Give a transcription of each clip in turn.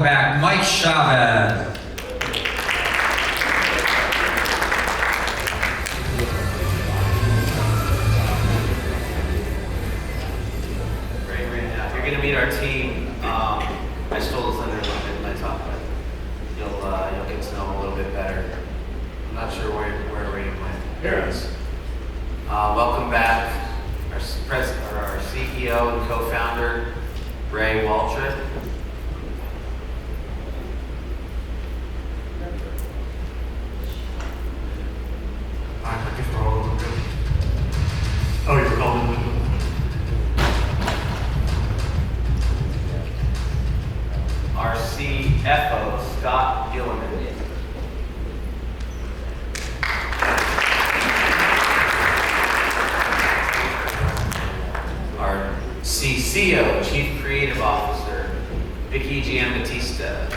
Back, Mike Chavez. Great, now you're going to meet our team. I stole the thunder a little bit in my talk, but you'll get to know them a little bit better. I'm not sure where Ray went. Here it is. Welcome back, our CEO and co-founder, Ray Waltrip. Oh, you're calling me? Our CFO, Scott Gilliman. Our CCO, Chief Creative Officer, Vicky Giambattista.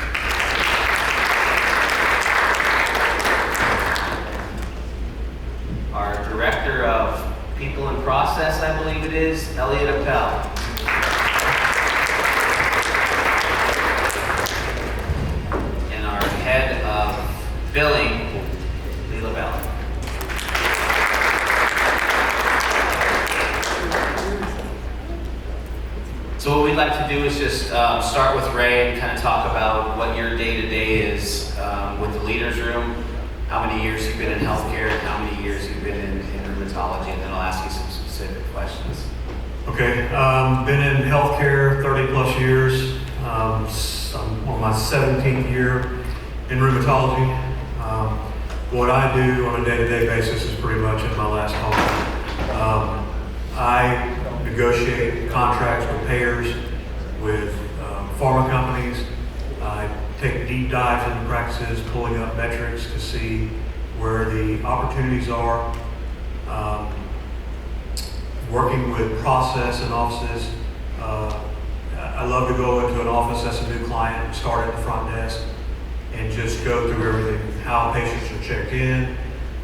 Our Director of People and Process, I believe it is, Elliot Appel. And our Head of Billing, Lee LaBelle. So what we'd like to do is just start with Ray and kind of talk about what your day-to-day is with the Leaders Room, how many years you've been in healthcare, and how many years you've been in rheumatology, and then I'll ask you some specific questions. Okay, been in healthcare 30 plus years. I'm on my 17th year in rheumatology. What I do on a day-to-day basis is pretty much in my last home. I negotiate contracts with payers, with pharma companies. I take deep dives into practices, pulling up metrics to see where the opportunities are. Working with process in offices. I love to go into an office as a new client, start at the front desk, and just go through everything. How patients are checked in,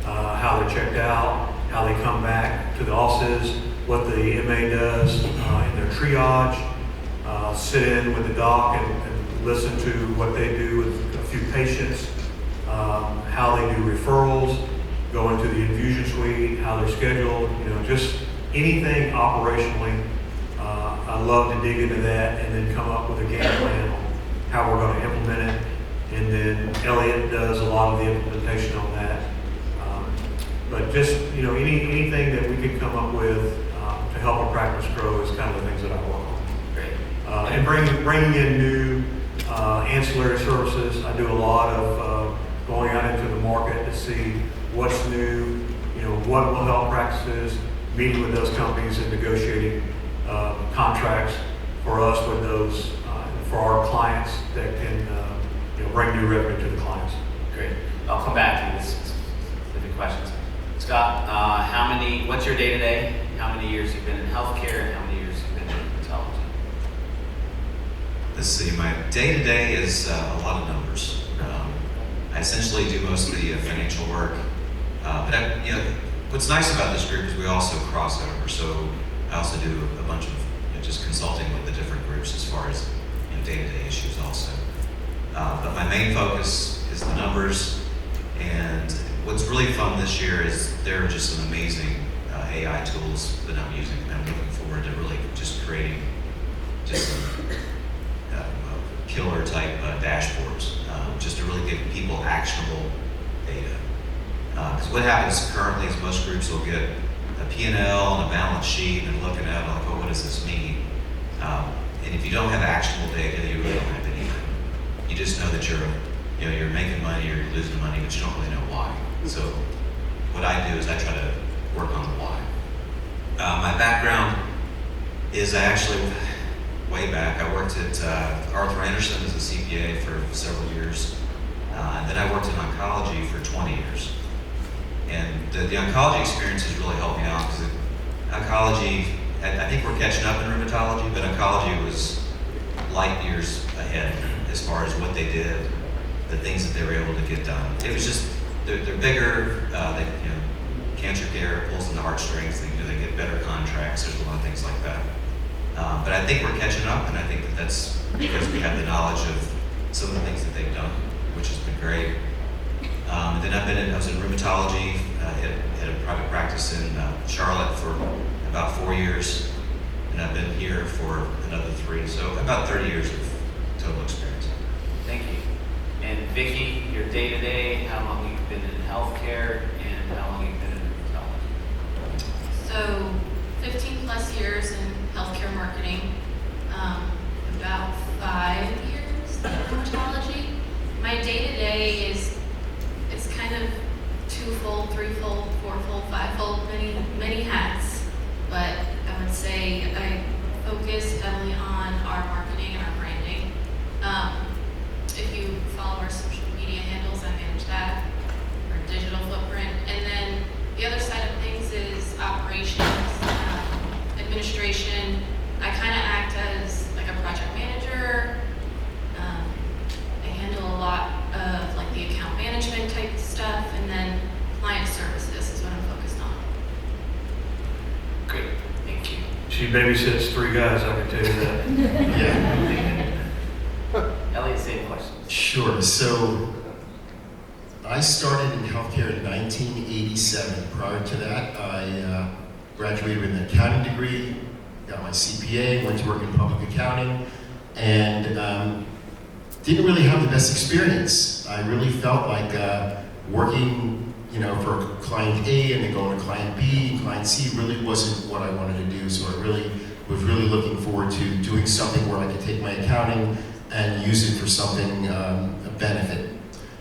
how they're checked out, how they come back to the offices, what the MA does in their triage, sit in with the doc and listen to what they do with a few patients, how they do referrals, go into the infusion suite, how they're scheduled, just anything operationally. I love to dig into that and then come up with a game plan on how we're going to implement it. And then Elliot does a lot of the implementation on that. But just, anything that we can come up with to help our practice grow is kind of the things that I work on. Great. And bringing in new ancillary services. I do a lot of going out into the market to see what's new, what will help practices, meeting with those companies and negotiating contracts for us with those, for our clients that can bring new revenue to the clients. Great. I'll come back to you with specific questions. Scott, what's your day-to-day? How many years you've been in healthcare and how many years you've been in rheumatology? Let's see, my day-to-day is a lot of numbers. I essentially do most of the financial work, but what's nice about this group is we also cross over. So I also do a bunch of just consulting with the different groups as far as day-to-day issues also. But my main focus is the numbers, and what's really fun this year is there are just some amazing AI tools that I'm using, and I'm looking forward to really just creating just some killer type dashboards, just to really give people actionable data. Because what happens currently is most groups will get a P&L and a balance sheet and looking at it like, oh, what does this mean? And if you don't have actionable data, you really don't have anything. You just know that you're making money or you're losing money, but you don't really know why. So what I do is I try to work on the why. My background is way back, I worked at Arthur Anderson as a CPA for several years. And then I worked in oncology for 20 years. And the oncology experience has really helped me out because oncology, I think we're catching up in rheumatology, but oncology was light years ahead as far as what they did, the things that they were able to get done. It was just, they're bigger, cancer care pulls on the heartstrings, they get better contracts, there's a lot of things like that. But I think we're catching up, and I think that's because we have the knowledge of great. And then I was in rheumatology, had a private practice in Charlotte for about 4 years, and I've been here for another 3, so about 30 years of total experience. Thank you. And Vicki, your day-to-day, how long you've been in healthcare, and how long you've been in rheumatology? So 15 plus years in healthcare marketing, about 5 years in rheumatology. My day-to-day is kind of twofold, threefold, fourfold, fivefold, many hats. But I would say I focus heavily on our marketing and our branding. If you follow our social media handles, I manage that, our digital footprint. And then the other side of things is operations, administration. I kind of act as like a project manager. I handle a lot of like the account management type stuff, and then client services is what I'm focused on. Great, thank you. She babysits 3 guys, I can tell you that. Yeah, Elliot, same questions. sure. So I started in healthcare in 1987. Prior to that, I graduated with an accounting degree, got my CPA, went to work in public accounting, and didn't really have the best experience. I really felt like working, for client A and then going to client B and client C really wasn't what I wanted to do. So I was really looking forward to doing something where I could take my accounting and use it for something a benefit.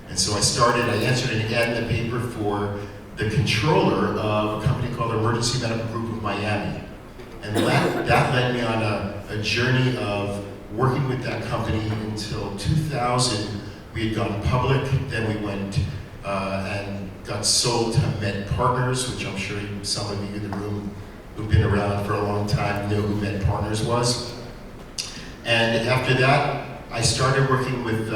And so I answered an ad in the paper for the controller of a company called Emergency Medical Group of Miami. And that led me on a journey of working with that company until 2000. We had gone public, then we went and got sold to Med Partners, which I'm sure some of you in the room who've been around for a long time know who Med Partners was. And after that, I started working with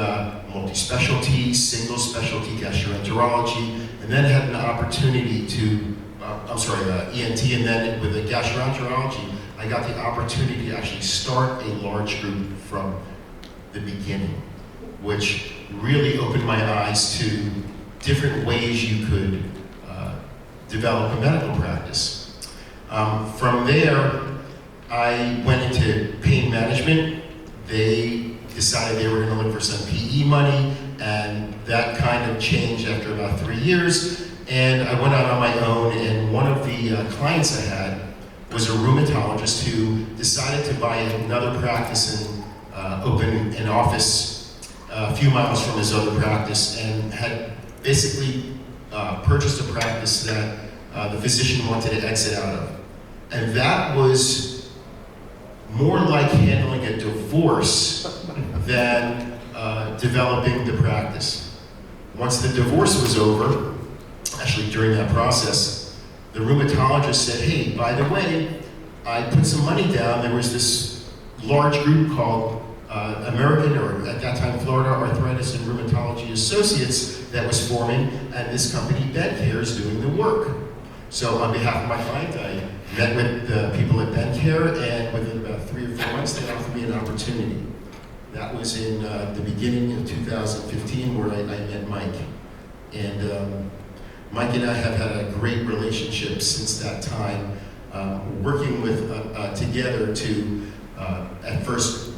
multi-specialty, single specialty gastroenterology, and then had an opportunity to, ENT, and then with the gastroenterology, I got the opportunity to actually start a large group from the beginning, which really opened my eyes to different ways you could develop a medical practice. From there, I went into pain management. They decided they were going to look for some PE money, and that kind of changed after about 3 years. And I went out on my own, and one of the clients I had was a rheumatologist who decided to buy another practice and open an office a few miles from his other practice, and had basically purchased a practice that the physician wanted to exit out of. And that was more like handling a divorce than developing the practice. Once the divorce was over, actually during that process, the rheumatologist said, hey, by the way, I put some money down. There was this large group called American, or at that time Florida Arthritis and Rheumatology Associates, that was forming, and this company, BedCare, is doing the work. So on behalf of my client, I met with the people at BedCare, and within about 3 or 4 months, they offered me an opportunity. That was in the beginning of 2015, where I met Mike. And Mike and I have had a great relationship since that time, working with together to at first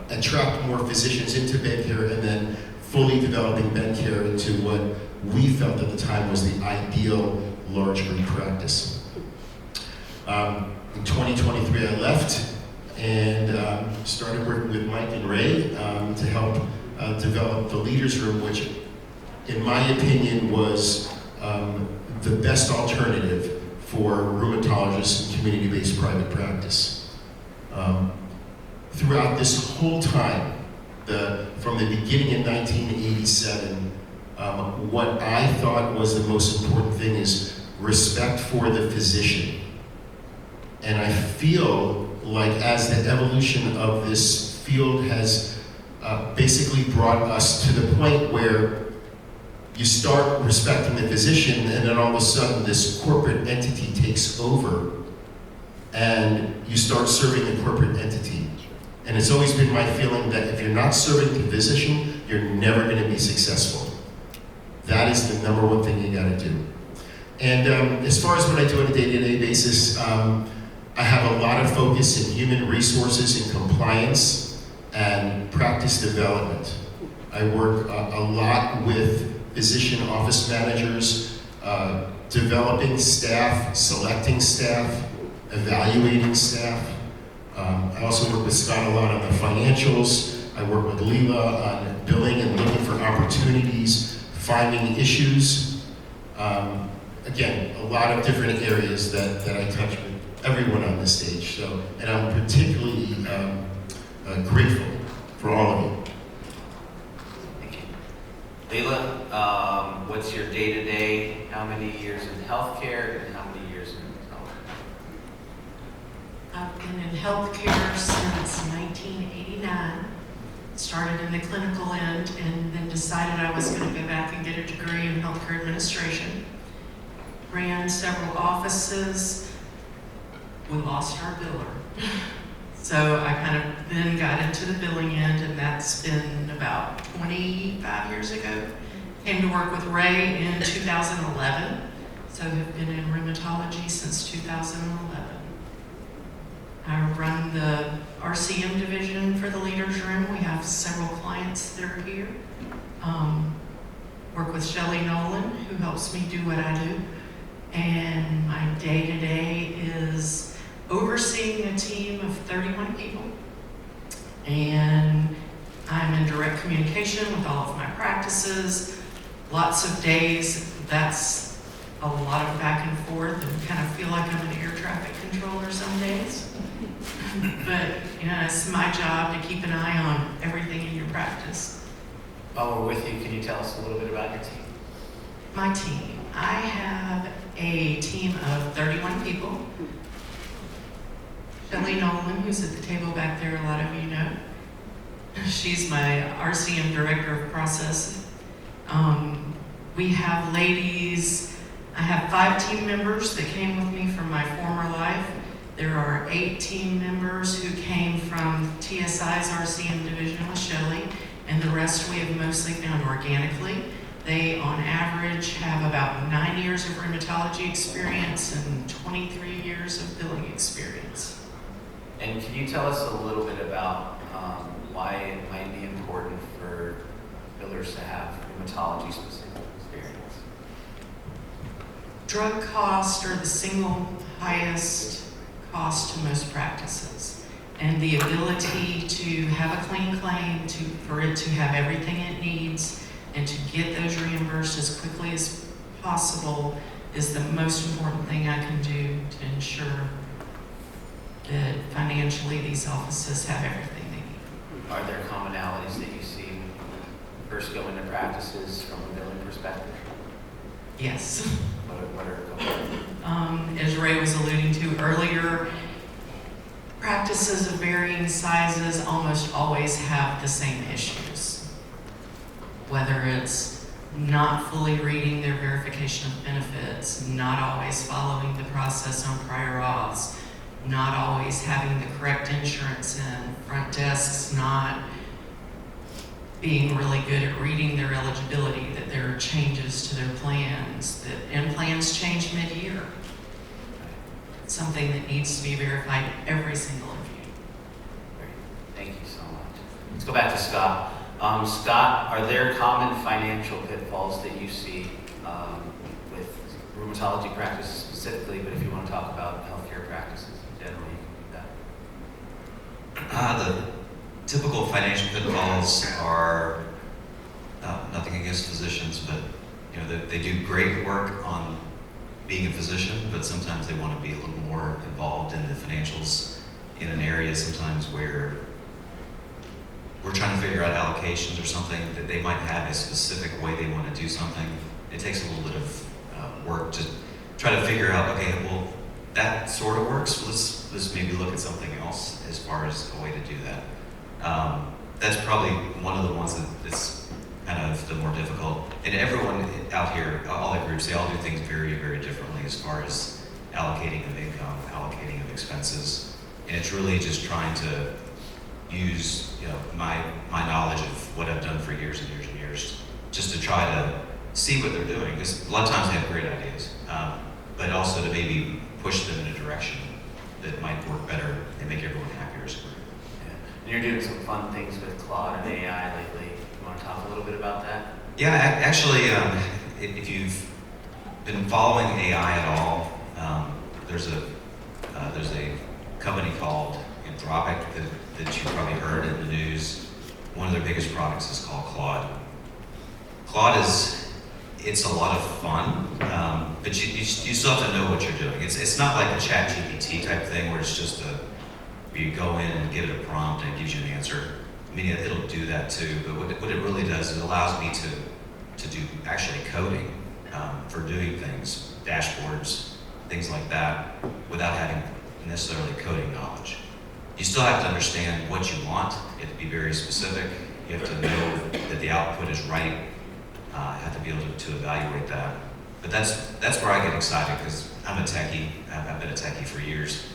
attract more physicians into BedCare, and then fully developing BedCare into what we felt at the time was the ideal large group practice. In 2023, I left and started working with Mike and Ray to help develop the Leaders Room, which, in my opinion, was the best alternative for rheumatologists and community-based private practice. Throughout this whole time, from the beginning in 1987, what I thought was the most important thing is respect for the physician. And I feel like as the evolution of this field has basically brought us to the point where you start respecting the physician, and then all of a sudden this corporate entity takes over, and you start serving the corporate entity. And it's always been my feeling that if you're not serving the physician, you're never going to be successful. That is the number one thing you gotta do. And as far as what I do on a day-to-day basis, I have a lot of focus in human resources and compliance and practice development. I work a lot with physician office managers, developing staff, selecting staff, evaluating staff. I also work with Scott a lot on the financials. I work with Leela on billing and looking for opportunities, finding issues. Again, a lot of different areas that I touch with everyone on this stage. So, and I'm particularly grateful for all of you. Thank you. Leela, what's your day-to-day? How many years in healthcare and how many years in rheumatology? I've been in healthcare since 1989. Started in the clinical end and then decided I was going to go back and get a degree in healthcare administration. Ran several offices. We lost our biller. So I kind of then got into the billing end, and that's been about 25 years ago. Came to work with Ray in 2011. So have been in rheumatology since 2011. I run the RCM division for the Leaders Room. We have several clients that are here. Work with Shelley Nolan, who helps me do what I do. And my day-to-day is overseeing a team of 31 people. And I'm in direct communication with all of my practices. Lots of days, that's a lot of back and forth, and kind of feel like I'm an air traffic controller some days. But it's my job to keep an eye on everything in your practice. While we're with you, can you tell us a little bit about your team? My team. I have a team of 31 people. Shelley Nolan, who's at the table back there, a lot of you know. She's my RCM Director of Process. We have ladies. I have 5 team members that came with me from my former life. There are 8 team members who came from TSI's RCM division with Shelley, and the rest we have mostly found organically. They, on average, have about 9 years of rheumatology experience and 23 years of billing experience. And can you tell us a little bit about why it might be important for billers to have rheumatology-specific experience? Drug costs are the single highest cost to most practices. And the ability to have a clean claim, for it to have everything it needs, and to get those reimbursed as quickly as possible is the most important thing I can do to ensure that financially these offices have everything they need. Are there commonalities that you see when you first go into practices from a billing perspective? Yes. What are commonalities? As Ray was alluding to earlier, practices of varying sizes almost always have the same issues. Whether it's not fully reading their verification of benefits, not always following the process on prior auths, not always having the correct insurance in, front desks not being really good at reading their eligibility, that there are changes to their plans, and plans change mid-year. It's something that needs to be verified every single review. Great. Thank you so much. Let's go back to Scott. Scott, are there common financial pitfalls that you see with rheumatology practices specifically, but if you want to talk about healthcare practices in general, you can do that. The typical financial pitfalls are nothing against physicians, but they do great work on being a physician, but sometimes they want to be a little more involved in the financials in an area sometimes where we're trying to figure out allocations or something that they might have a specific way they want to do something. It takes a little bit of work to try to figure out, okay, well, that sort of works. Let's maybe look at something else as far as a way to do that. That's probably one of the ones that's kind of the more difficult. And everyone out here, all the groups, they all do things very, very differently as far as allocating of income, allocating of expenses. And it's really just trying to use my knowledge of what I've done for years and years and years, just to try to see what they're doing, because a lot of times they have great ideas, but also to maybe push them in a direction that might work better and make everyone happier as a group. Yeah. And you're doing some fun things with Claude and AI lately. You want to talk a little bit about that? Yeah, actually, if you've been following AI at all, there's a company called Anthropic that you've probably heard in the news. One of their biggest products is called Claude. Claude it's a lot of fun, but you still have to know what you're doing. It's not like a ChatGPT type thing where it's just you go in and give it a prompt and it gives you an answer. I mean, it'll do that too, but what it really does is it allows me to do actually coding for doing things, dashboards, things like that, without having necessarily coding knowledge. You still have to understand what you want. You have to be very specific. You have to know that the output is right. Have to be able to evaluate that. But that's where I get excited, because I'm a techie. I've been a techie for years.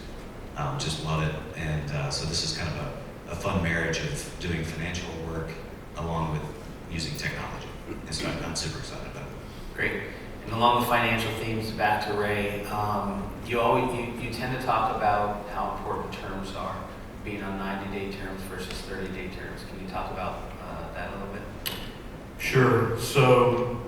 Just love it. And so this is kind of a fun marriage of doing financial work along with using technology. And so I'm super excited about it. Great. And along the financial themes, back to Ray, you tend to talk about how important terms are, being on 90-day terms versus 30-day terms. Can you talk about that a little bit? Sure. So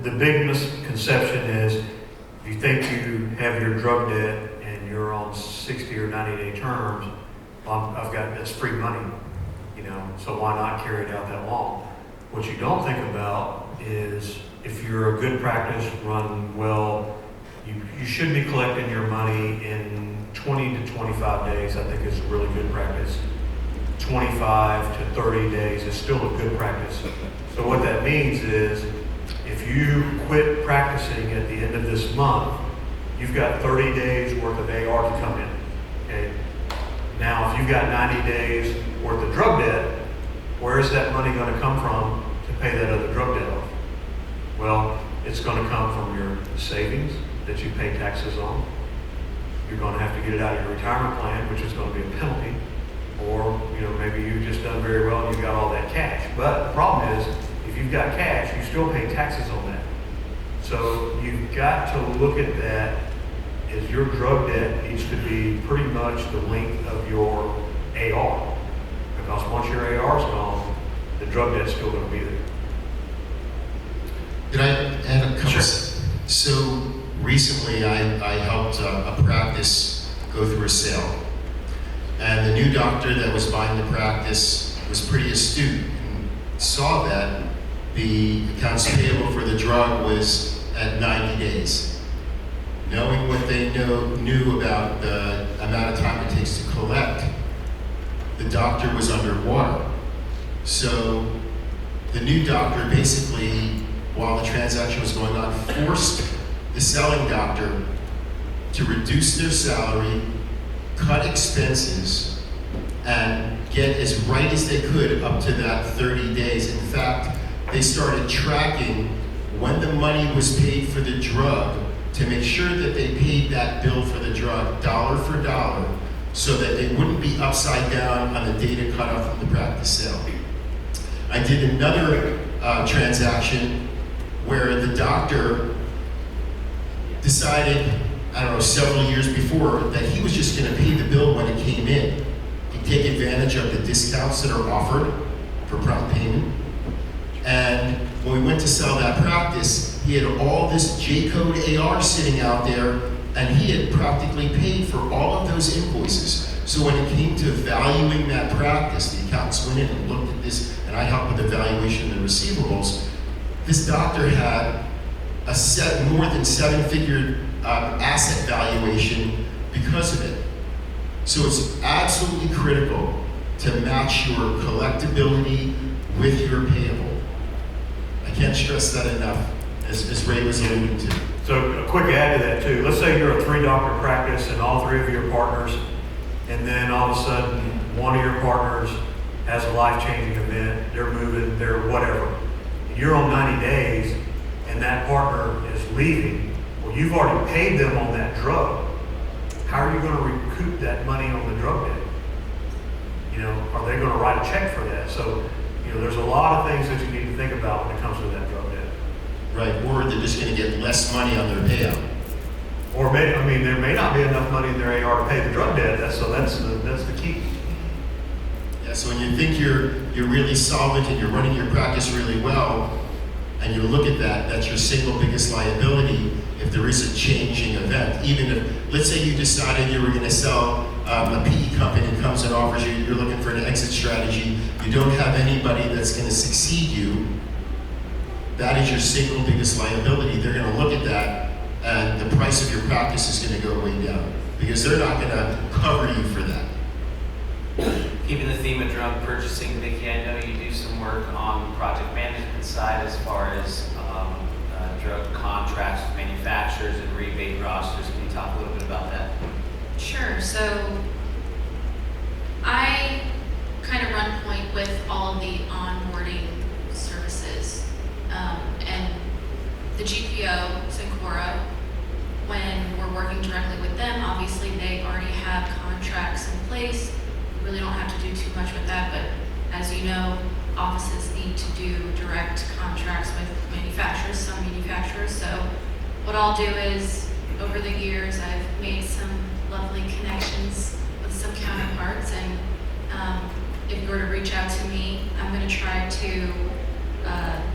the big misconception is if you think you have your drug debt and you're on 60 or 90-day terms, well, that's free money, so why not carry it out that long? What you don't think about is if you're a good practice, run well, you should be collecting your money in 20 to 25 days, I think is a really good practice. 25 to 30 days is still a good practice. So what that means is if you quit practicing at the end of this month, you've got 30 days worth of AR to come in. Okay? Now, if you've got 90 days worth of drug debt, where is that money going to come from to pay that other drug debt off? Well, it's going to come from your savings that you pay taxes on. You're going to have to get it out of your retirement plan, which is going to be a penalty. Or, maybe you've just done very well and you've got all that cash. But the problem is, if you've got cash, you still pay taxes on that. So you've got to look at that as your drug debt needs to be pretty much the length of your AR. Because once your AR is gone, the drug debt's still going to be there. Did I add a couple? Sure. So recently I helped a practice go through a sale. And the new doctor that was buying the practice was pretty astute and saw that the accounts payable for the drug was at 90 days. Knowing what they knew about the amount of time it takes to collect, the doctor was underwater. So the new doctor basically, while the transaction was going on, forced the selling doctor to reduce their salary, cut expenses, and get as right as they could up to that 30 days. In fact, they started tracking when the money was paid for the drug to make sure that they paid that bill for the drug dollar for dollar so that they wouldn't be upside down on the data cutoff from the practice sale. I did another transaction where the doctor decided, several years before, that he was just going to pay the bill when it came in. He'd take advantage of the discounts that are offered for prompt payment. And when we went to sell that practice, he had all this J-code AR sitting out there, and he had practically paid for all of those invoices. So when it came to valuing that practice, the accountants went in and looked at this, and I helped with the valuation of the receivables. This doctor had a more than seven-figure asset valuation because of it. So it's absolutely critical to match your collectability with your payable. I can't stress that enough, as Ray was alluding to. So a quick add to that too. Let's say you're a 3-doctor practice and all 3 of your partners, and then all of a sudden one of your partners has a life-changing event, they're moving, they're whatever. You're on 90 days and that partner is leaving. Well, you've already paid them on that drug. How are you going to recoup that money on the drug debt? Are they going to write a check for that? So You know, there's a lot of things that you need to think about when it comes to that drug debt. Right, or they're just gonna get less money on their payout. Or there may not be enough money in their AR to pay the drug debt. That's the key. Yeah, so when you think you're really solvent and you're running your practice really well, and you look at that, that's your single biggest liability if there is a changing event. Even if, let's say you decided you were gonna sell a PE company and comes and offers you, you're looking for an exit strategy, you don't have anybody that's gonna succeed you, that is your single biggest liability. They're gonna look at that and the price of your practice is gonna go way down because they're not gonna cover you for that. Keeping the theme of drug purchasing, Vicki, I know you do some work on the project management side as far as drug contracts with manufacturers and rebate rosters. Can you talk a little bit about that? Sure. So I kind of run point with all of the onboarding services. And the GPO, Syncora, when we're working directly with them, obviously they already have contracts in place. We really don't have to do too much with that, but as you know, offices need to do direct contracts with manufacturers, some manufacturers. So what I'll do is, over the years, I've made some lovely connections with some counterparts, and if you were to reach out to me, I'm going to try to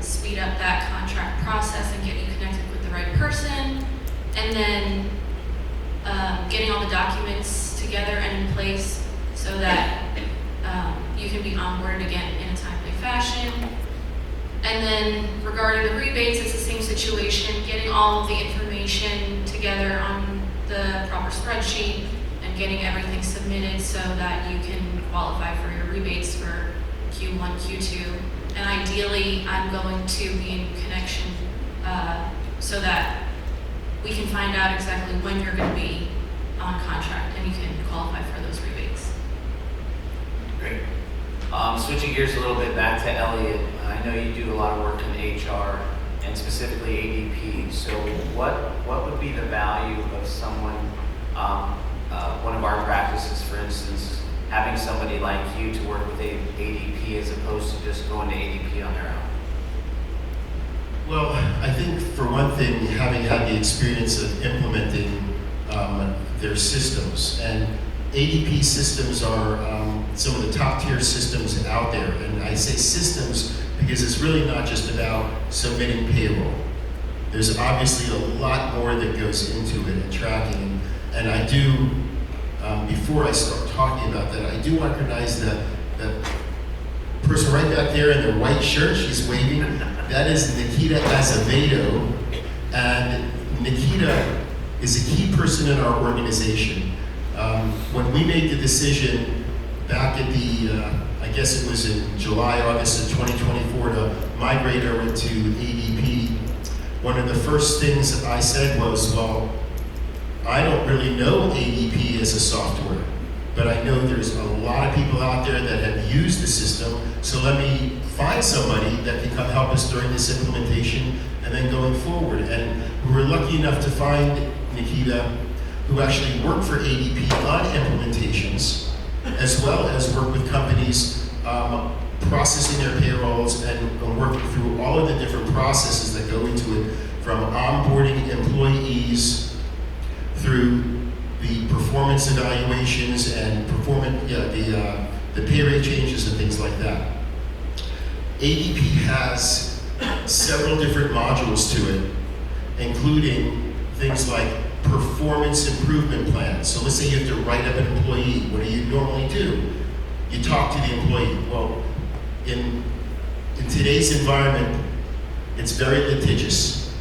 speed up that contract process and get you connected with the right person, and then getting all the documents together and in place so that you can be onboarded again in a timely fashion. And then regarding the rebates, it's the same situation, getting all of the information together on the proper spreadsheet and getting everything submitted so that you can qualify for your rebates for Q1, Q2. And ideally, I'm going to be in connection so that we can find out exactly when you're going to be on contract and you can qualify for those rebates. Great. Switching gears a little bit back to Elliot, I know you do a lot of work in HR and specifically ADP. So what would be the value of someone, one of our practices, for instance, having somebody like you to work with ADP as opposed to just going to ADP on their own? Well, I think for one thing, having had the experience of implementing their systems, and ADP systems are some of the top tier systems out there. And I say systems because it's really not just about submitting payroll. There's obviously a lot more that goes into it and tracking. And I do, before I start talking about that, I do recognize that person right back there in the white shirt, she's waving. That is Nikita Azevedo. And Nikita is a key person in our organization. When we made the decision back at I guess it was in July, August of 2024 to migrate over to ADP, one of the first things that I said was, well, I don't really know ADP as a software, but I know there's a lot of people out there that have used the system, so let me find somebody that can come help us during this implementation and then going forward. And we were lucky enough to find Nikita, who actually worked for ADP on implementations, as well as work with companies processing their payrolls and working through all of the different processes that go into it, from onboarding employees through the performance evaluations and the pay rate changes and things like that. ADP has several different modules to it, including things like performance improvement plans. So let's say you have to write up an employee. What do you normally do? You talk to the employee. Well, in today's environment, it's very litigious.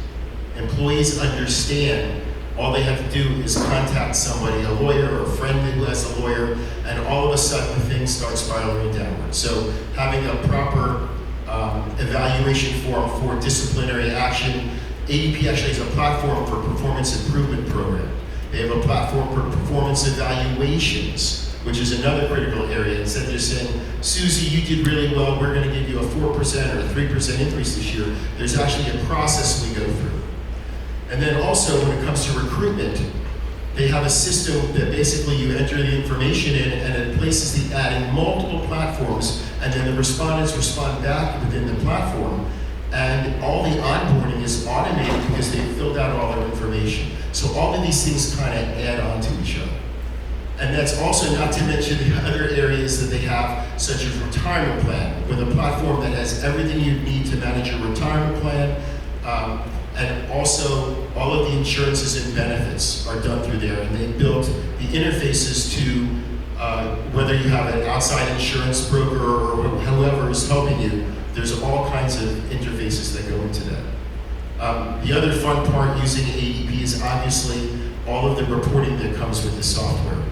Employees understand all they have to do is contact somebody, a lawyer or a friend who has a lawyer, and all of a sudden things start spiraling downward. So having a proper evaluation form for disciplinary action. ADP actually has a platform for performance improvement program. They have a platform for performance evaluations, which is another critical area. Instead of just saying, Susie, you did really well, we're going to give you a 4% or a 3% increase this year, there's actually a process we go through. And then also when it comes to recruitment, they have a system that basically you enter the information in and it places the ad in multiple platforms and then the respondents respond back within the platform, and all the onboarding is automated because they filled out all their information. So all of these things kind of add on to each other. And that's also not to mention the other areas that they have, such as retirement plan, with a platform that has everything you need to manage your retirement plan, and also all of the insurances and benefits are done through there. And they built the interfaces to whether you have an outside insurance broker or whoever is helping you, there's all kinds of interfaces that go into that. The other fun part using ADP is obviously all of the reporting that comes with the software.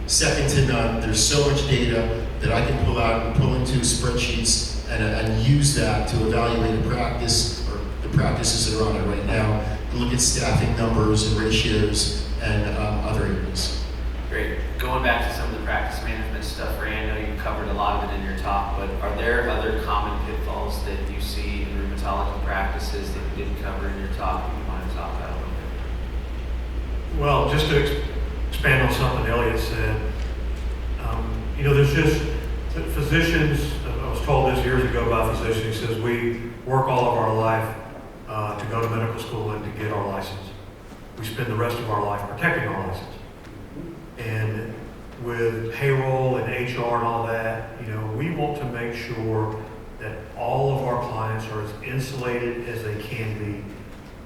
Second to none, there's so much data that I can pull out and pull into spreadsheets and use that to evaluate a practice or the practices that are on it right now, to look at staffing numbers and ratios and other areas. Great. Going back to some of the practice management stuff, Ray, I know you covered a lot of it in your talk, but are there other common pitfalls that you see in rheumatology practices that you didn't cover in your talk that you want to talk about a little bit? Well, just to expand on something Elliot said, there's just physicians, I was told this years ago by a physician, he says, we work all of our life to go to medical school and to get our license. We spend the rest of our life protecting our license. And with payroll and HR and all that, we want to make sure that all of our clients are as insulated as they can be,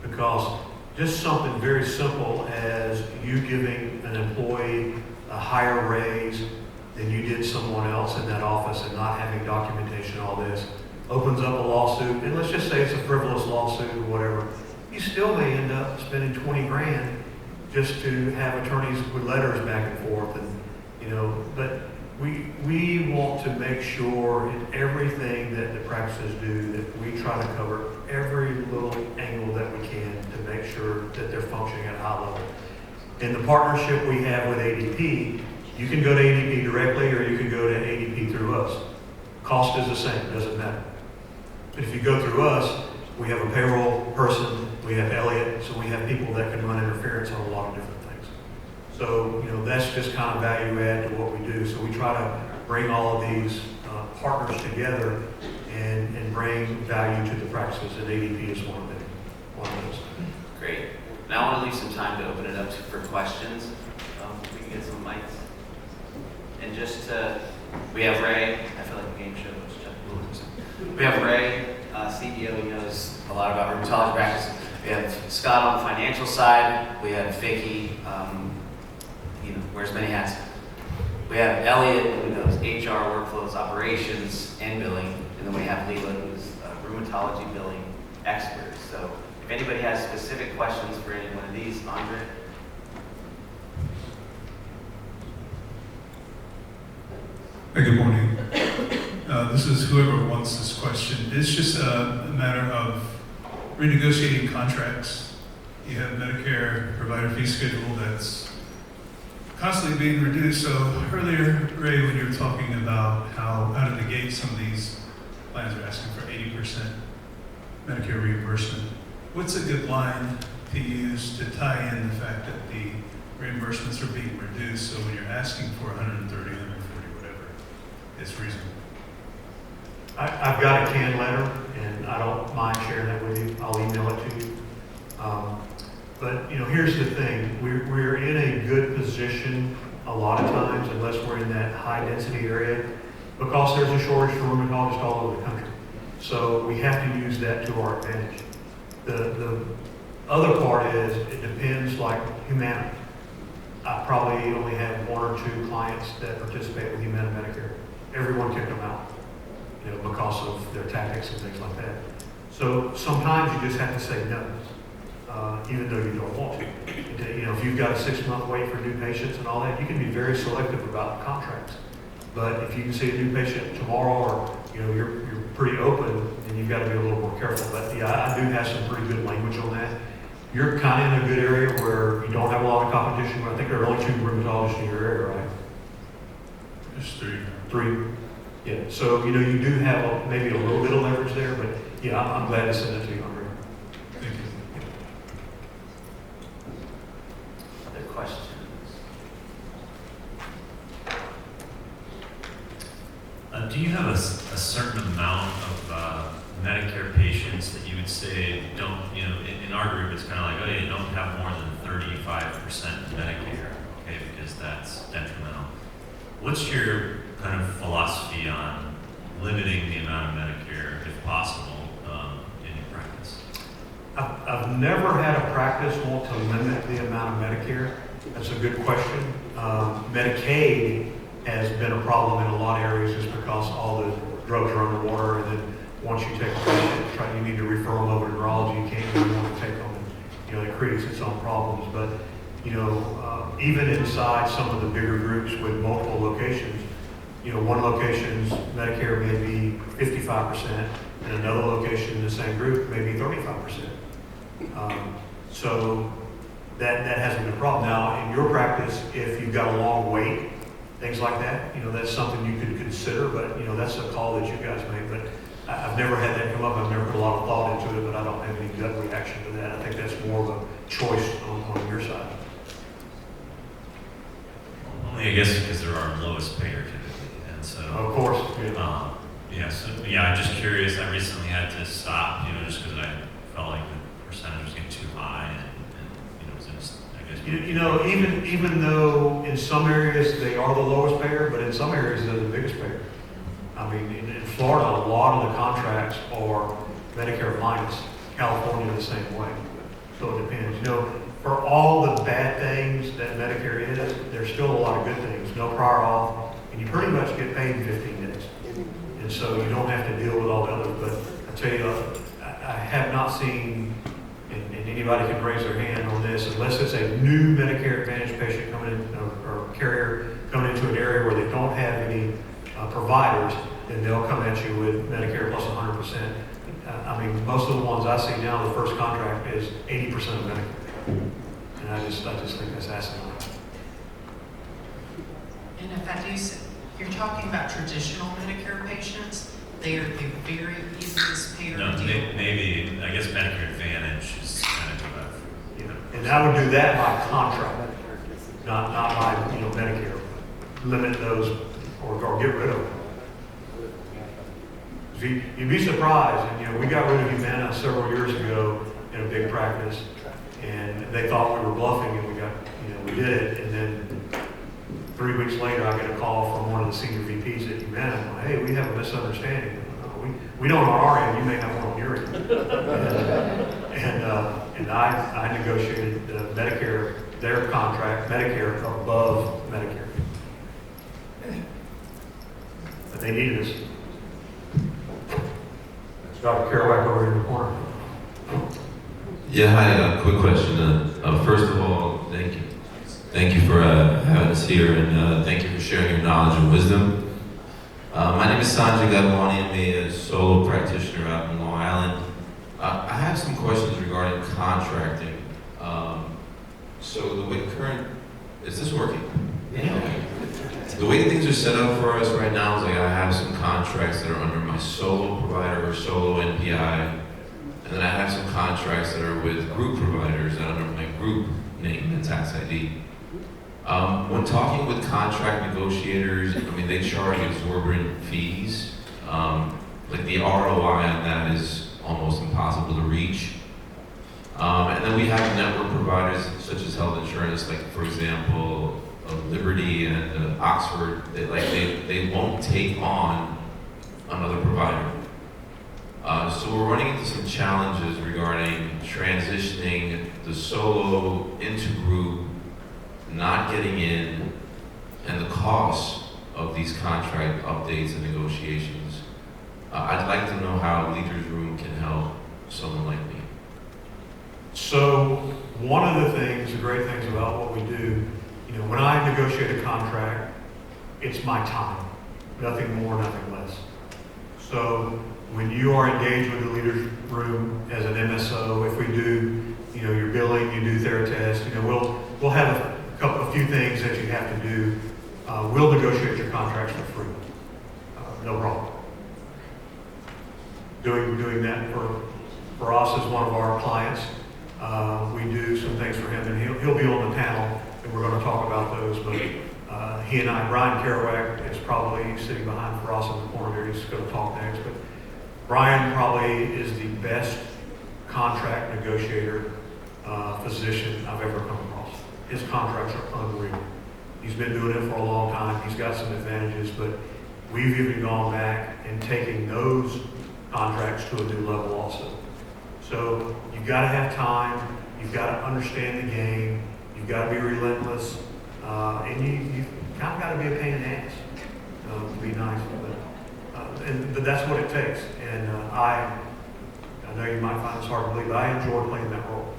because just something very simple as you giving an employee a higher raise than you did someone else in that office and not having documentation, all this, opens up a lawsuit. And let's just say it's a frivolous lawsuit or whatever. You still may end up spending 20 grand just to have attorneys with letters back and forth. But we want to make sure in everything that the practices do that we try to cover every little angle that we can to make sure that they're functioning at a high level. In the partnership we have with ADP, you can go to ADP directly or you can go to ADP through us. Cost is the same, it doesn't matter. But if you go through us, we have a payroll person, we have Elliot, so we have people that can run interference on a lot of different things. So, that's just kind of value add to what we do. So we try to bring all of these partners together and bring value to the practices, and ADP is one of those. Great. Now I want to leave some time to open it up for questions. We can get some mics. And we have Ray. I feel like a game show. We have Ray, CEO. He knows a lot about rheumatology practice. We have Scott on the financial side. We have Vicky, wears many hats. We have Elliot, who knows HR, workflows, operations, and billing. And then we have Leland, who's a rheumatology billing expert. So if anybody has specific questions for any one of these, Andre? Hey, good morning. This is whoever wants this question. It's just a matter of renegotiating contracts. You have Medicare provider fee schedule that's constantly being reduced. So earlier, Ray, when you were talking about how out of the gate some of these plans are asking for 80% Medicare reimbursement, what's a good line to use to tie in the fact that the reimbursements are being reduced, so when you're asking for 130, 140, whatever, it's reasonable? I've got a canned letter, and I don't mind sharing that with you. I'll email it to you. But here's the thing: we're in a good position a lot of times, unless we're in that high density area, because there's a shortage for rheumatologists all over the country. So we have to use that to our advantage. The other part is it depends, like Humana. I probably only have 1 or 2 clients that participate with Humana Medicare. Everyone kicked them out, because of their tactics and things like that. So sometimes you just have to say no, even though you don't want to. If you've got a 6-month wait for new patients and all that, you can be very selective about contracts. But if you can see a new patient tomorrow, or you're pretty open, then you've got to be a little more careful. But yeah, I do have some pretty good language on that. You're kind of in a good area where you don't have a lot of competition, but I think there are only 2 rheumatologists in your area, right? There's 3. 3. Yeah. So you do have maybe a little bit of leverage there, but yeah, I'm glad to send it to you, Andre. Thank you. Other questions? Do you have a Medicare patients that you would say don't, in our group, it's kind of like, oh, you don't have more than 35% Medicare, okay, because that's detrimental. What's your kind of philosophy on limiting the amount of Medicare, if possible, in your practice? I've never had a practice want to limit the amount of Medicare. That's a good question. Medicaid has been a problem in a lot of areas just because all the drugs are underwater, and then once you take a patient, you need to refer them over to neurology, you can't really want to take them, and it creates its own problems. But even inside some of the bigger groups with multiple locations, one location's Medicare may be 55%, and another location in the same group may be 35%. So that hasn't been a problem. Now, in your practice, if you've got a long wait, things like that, that's something you could consider, but, that's a call that you guys make. But I've never had that come up. I've never put a lot of thought into it, but I don't have any gut reaction to that. I think that's more of a choice on your side. Only, I guess, because they're our lowest payer typically, and so. Of course. I'm just curious. I recently had to stop, just because I felt like the percentage was getting too high, and it was just, I guess. Even though in some areas they are the lowest payer, but in some areas they're the biggest payer. I mean, in Florida, a lot of the contracts are Medicare minus. California the same way. So it depends. For all the bad things that Medicare is, there's still a lot of good things. No prior auth, and you pretty much get paid in 15 days. And so you don't have to deal with all the others. But I tell you, I have not seen, and anybody can raise their hand on this, unless it's a new Medicare Advantage patient coming in, or carrier coming into an area where they don't have any providers, then they'll come at you with Medicare plus 100%. I mean, most of the ones I see now, the first contract is 80% of Medicare. And I just think that's asinine. And if I do, you're talking about traditional Medicare patients, they are the very easiest payer No, to deal with. maybe, I guess Medicare Advantage is kind of And I would do that by contract, not by Medicare. Limit those or get rid of them. You'd be surprised, and we got rid of Humana several years ago in a big practice, and they thought we were bluffing, and we did it, and then 3 weeks later I get a call from one of the senior VPs at Humana, and I'm like, hey, we have a misunderstanding. We don't on our end, you may have one on your end. And I negotiated Medicare, their contract, Medicare above Medicare. But they needed us. Dr. Kerouac over here in the corner. Yeah, hi, quick question. First of all, thank you. Thank you for having us here, and thank you for sharing your knowledge and wisdom. My name is Sanjay Gadwani. I'm a solo practitioner out in Long Island. I have some questions regarding contracting. So the way is this working? Yeah. The way things are set up for us right now is like I have some contracts that are under my solo provider or solo NPI, and then I have some contracts that are with group providers that are under my group name and tax ID. When talking with contract negotiators, they charge exorbitant fees. Like the ROI on that is almost impossible to reach. And then we have network providers such as health insurance, like for example, Liberty and Oxford. They won't take on another provider. So we're running into some challenges regarding transitioning the solo into group, not getting in, and the cost of these contract updates and negotiations. I'd like to know how Leaders Room can help someone like me. So one of the great things about what we do, when I negotiate a contract, it's my time, nothing more, nothing less. So when you are engaged with the Leaders Room as an MSO, if we do, your billing, you do Theratest, we'll have a few things that you have to do. We'll negotiate your contracts for free, no problem. Doing that for us as one of our clients, we do some things for him, and he'll be on the panel, and we're going to talk about those. But he and I, Brian Kerouac is probably sitting behind Ross in the corner there. He's going to talk next. But Brian probably is the best contract negotiator, physician I've ever come across. His contracts are unreal. He's been doing it for a long time. He's got some advantages, but we've even gone back and taken those contracts to a new level also. So you've got to have time. You've got to understand the game. You've got to be relentless. And you've kind of got to be a pain in the ass to be nice. But that's what it takes. And I know you might find this hard to believe, but I enjoy playing that role.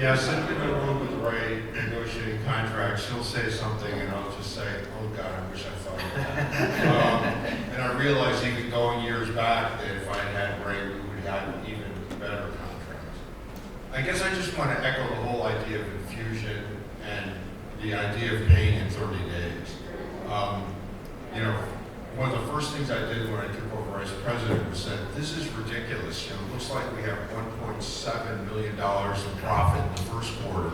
Yeah, sitting in a room with Ray negotiating contracts, he'll say something and I'll just say, oh God, I wish I thought of that. And I realized even going years back that if I had Ray, we would have even better contracts. I guess I just want to echo the whole idea of infusion and the idea of paying in 30 days. You know, one of the first things I did when I took over as president was said, this is ridiculous. You know, it looks like we have $1.7 million in profit in the first quarter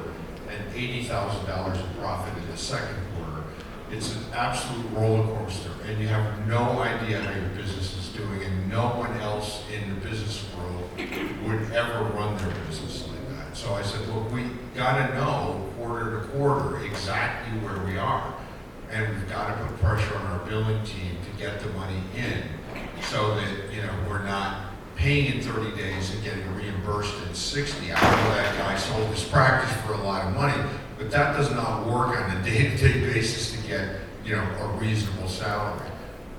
and $80,000 in profit in the second quarter. It's an absolute roller coaster, and you have no idea how your business is doing, and no one else in the business world would ever run their business like that. So I said, look, we got to know quarter to quarter exactly where we are. And we've got to put pressure on our billing team to get the money in so that, you know, we're not paying in 30 days and getting reimbursed in 60. I know that guy sold his practice for a lot of money, but that does not work on a day-to-day basis to get, you know, a reasonable salary.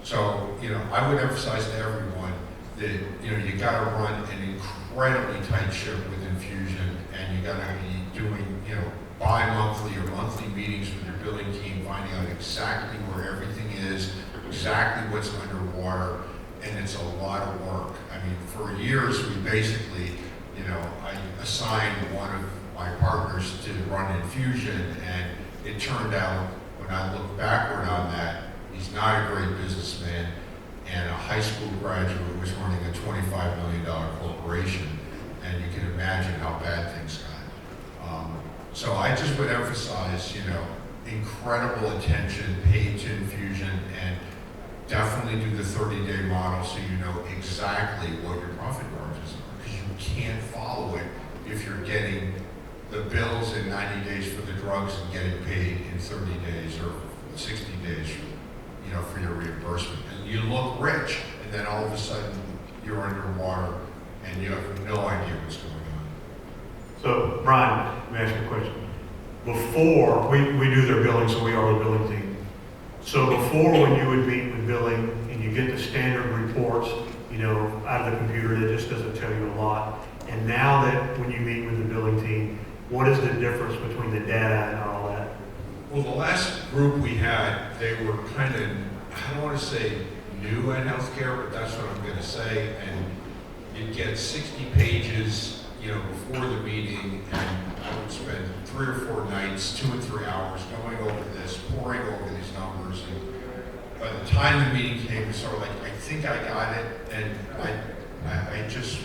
So, you know, I would emphasize to everyone that, you know, you got to run an incredibly tight ship with infusion, and you got to be doing, you know, bi-monthly or monthly meetings with your billing team, finding out exactly where everything is, exactly what's underwater, and it's a lot of work. I mean, for years, we basically, you know, I assigned one of my partners to run infusion, and it turned out, when I look backward on that, he's not a great businessman, and a high school graduate was running a $25 million corporation, and you can imagine how bad things got. So I just would emphasize, you know, incredible attention paid to infusion, and definitely do the 30-day model so you know exactly what your profit margins are, because you can't follow it if you're getting the bills in 90 days for the drugs and getting paid in 30 days or 60 days, you know, for your reimbursement. And you look rich, and then all of a sudden you're underwater and you have no idea what's going on. So, Brian, let me ask you a question. Before, we do their billing, so we are the billing team. So before, when you would meet with billing and you get the standard reports, you know, out of the computer, that just doesn't tell you a lot. And now that when you meet with the billing team, what is the difference between the data and all that? Well, the last group we had, they were kind of, I don't want to say new in healthcare, but that's what I'm going to say. And you'd get 60 pages, you know, before the meeting, and I would spend 3 or 4 nights, 2 and 3 hours going over this, poring over these numbers. And by the time the meeting came, it's sort of like, I think I got it. And I just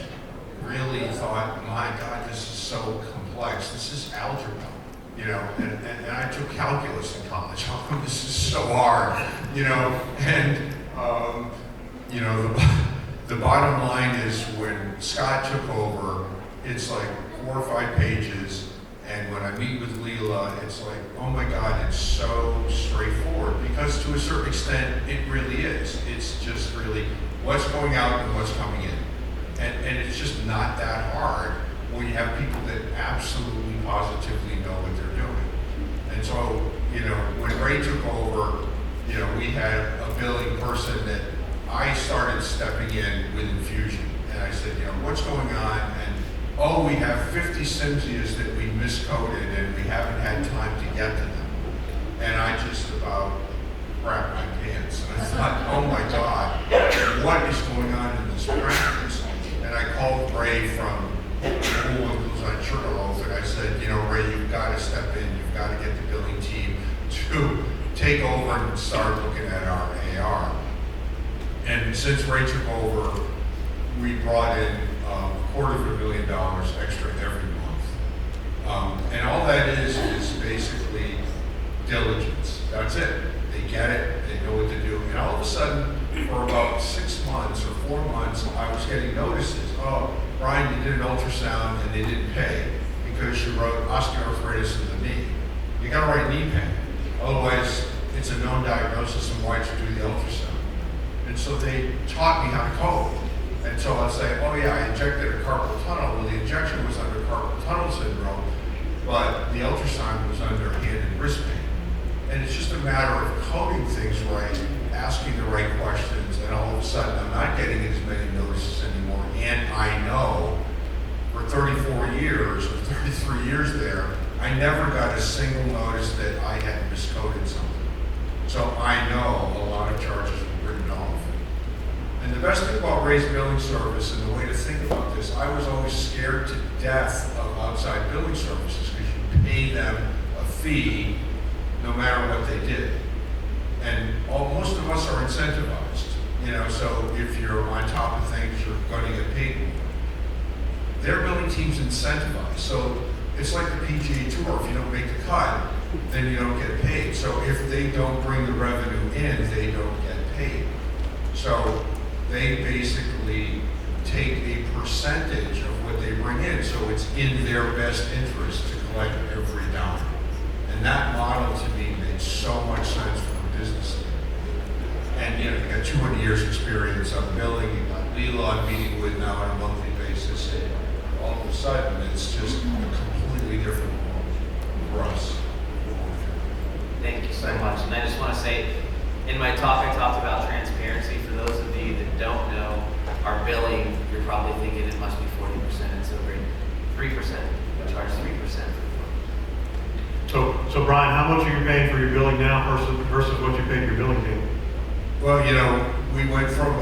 really thought, my God, this is so complex. This is algebra, you know, and I took calculus in college. How come this is so hard, you know? And, you know, the bottom line is when Scott took over, it's like 4 or 5 pages, and when I meet with Leela, it's like, oh my God, it's so straightforward, because to a certain extent, it really is. It's just really what's going out and what's coming in. And it's just not that hard when you have people that absolutely positively know what they're doing. And so, you know, when Ray took over, you know, we had a billing person that I started stepping in with infusion. And I said, you know, what's going on? And oh, we have 50 Simsias that we miscoded and we haven't had time to get to them. And I just about crapped my pants. And I thought, oh my God, what is going on in this practice? And I called Ray from who's on Sugarloaf, and I said, you know, Ray, you've got to step in. You've got to get the billing team to take over and start looking at our AR. And since Ray took over, we brought in $250,000 extra every month. And all that is basically diligence. That's it. They get it, they know what to do. And And all of a sudden, for about 6 months or 4 months, I was getting notices. Oh, Brian, you did an ultrasound and they didn't pay because you wrote osteoarthritis in the knee. You gotta write knee pain. Otherwise, it's a known diagnosis and why'd you do the ultrasound? And so they taught me how to code. And so I'd say, oh yeah, I injected a carpal tunnel. Well, the injection was under carpal tunnel syndrome, but the ultrasound was under hand and wrist pain. And it's just a matter of coding things right, asking the right questions, and all of a sudden I'm not getting as many notices anymore. And I know for 34 years or 33 years there, I never got a single notice that I had miscoded something. So I know a lot of charges were written off. And the best thing about raised billing service and the way to think about this, I was always scared to death of outside billing services because you pay them a fee no matter what they did. And most of us are incentivized, you know, so if you're on top of things, you're going to get paid more. Their billing team's incentivized, so it's like the PGA Tour. If you don't make the cut, then you don't get paid. So if they don't bring the revenue in, they don't get paid. So they basically take a percentage of what they bring in, so it's in their best interest to collect every dime. And that model to me made so much sense from a business standpoint. And you know, you got 200 years experience on billing, you got Leela I'm meeting with now on a monthly basis, and all of a sudden it's just a completely different world for us. Thank you so much. And I just want to say, in my talk, I talked about transparency. For those of you that don't know, our billing, you're probably thinking it must be 40%. It's over 3%. We charge 3%. So Brian, how much are you paying for your billing now versus what you paid your billing team? Well, you know, we went from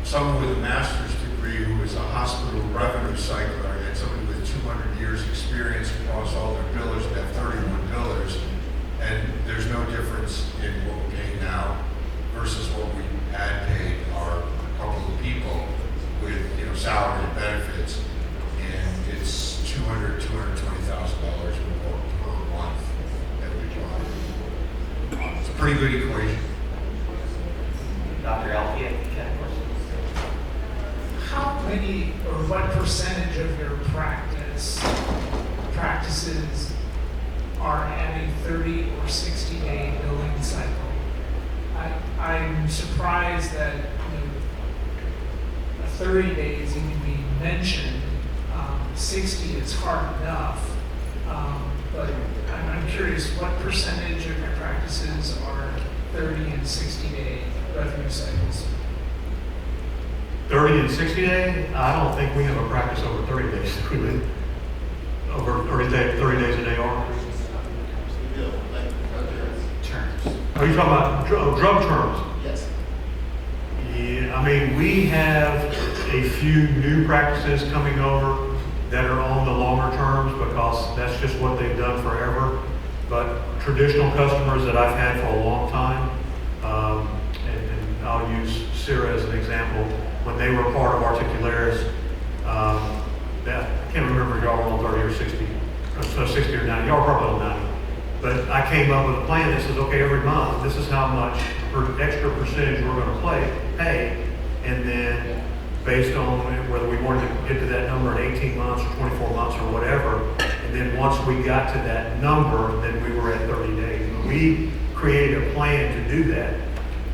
someone with a master's degree who was a hospital revenue cycler and somebody with 200 years experience across all their billers and have 31 billers. And there's no difference in what we're paying now versus what we had paid our couple of people with, you know, salary and benefits. And it's $220,000 more per month that we draw. It's a pretty good equation. Dr. Alfie, I think you had a question. How many or what percentage of your practices are at a 30 or 60-day billing cycle? I'm surprised that 30 days even being mentioned. 60 is hard enough, but I'm curious, what percentage of your practices are 30 and 60-day revenue cycles? 30 and 60 day? I don't think we have a practice over 30 days. Over 30 days a day are. Terms. Are you talking about drug terms? Yes. Yeah, I mean, we have a few new practices coming over that are on the longer terms because that's just what they've done forever. But traditional customers that I've had for a long time, and I'll use Sierra as an example, when they were part of Articularis, I can't remember if y'all were on 30 or 60, so 60 or 90, y'all were probably on 90. But I came up with a plan that says, okay, every month, this is how much extra percentage we're going to pay, and then based on whether we wanted to get to that number in 18 months or 24 months or whatever, and then once we got to that number, then we were at 30 days. We created a plan to do that.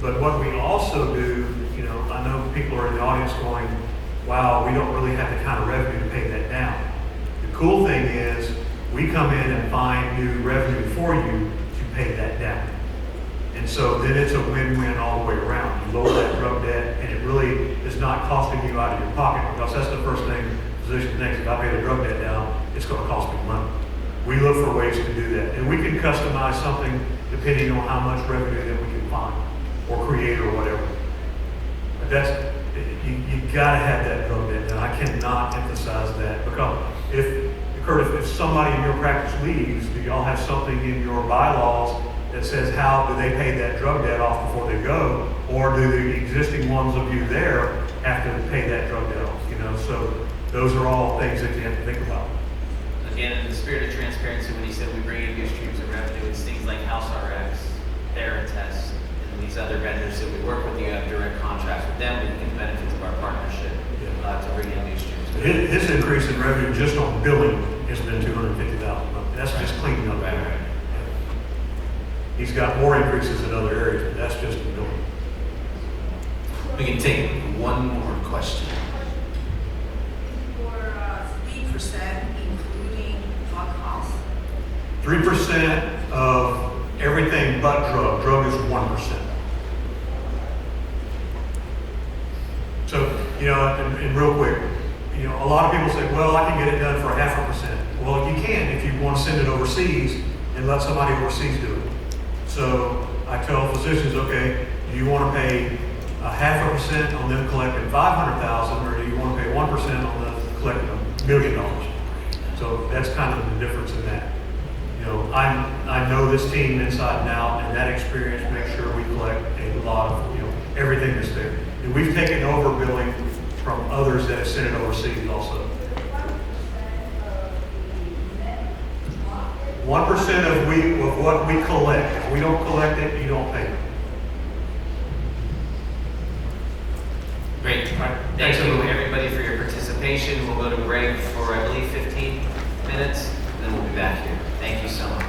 But what we also do, you know, I know people are in the audience going, wow, we don't really have the kind of revenue to pay that down. The cool thing is, we come in and find new revenue for you to pay that down. And so then it's a win-win all the way around. You lower that drug debt, and it really is not costing you out of your pocket, because that's the first thing the physician thinks. If I pay the drug debt down, it's going to cost me money. We look for ways to do that. And we can customize something depending on how much revenue that we can find or create or whatever. But that's, you gotta have that drug debt down. I cannot emphasize that, because if somebody in your practice leaves, do y'all have something in your bylaws that says how do they pay that drug debt off before they go, or do the existing ones of you there have to pay that drug debt off? You know, so those are all things that you have to think about. Again, in the spirit of transparency, when he said we bring in new streams of revenue, it's things like House RX, Therapist, and these other vendors that we work with, you have direct contracts with them, we can get the benefits of our partnership to bring in new students. His increase in revenue just on billing has been $250,000. That's just cleaning up. Right. He's got more increases in other areas, but that's just in billing. We can take one more question. For 3%, including drug costs. 3% of everything but drug. Drug is 1%. So, and real quick, a lot of people say, well, I can get it done for 0.5%. Well, you can if you want to send it overseas and let somebody overseas do it. So I tell physicians, okay, do you want to pay 0.5% on them collecting $500,000, or do you want to pay 1% on them collecting $1 million? So that's kind of the difference in that. I know this team inside and out, and that experience makes sure we collect a lot of, everything that's there. And we've taken over billing from others that have sent it overseas also. 1% of what we collect. If we don't collect it, you don't pay it. Great. Thank you, everybody, for your participation. We'll go to break for, I believe, 15 minutes, and then we'll be back here. Thank you so much.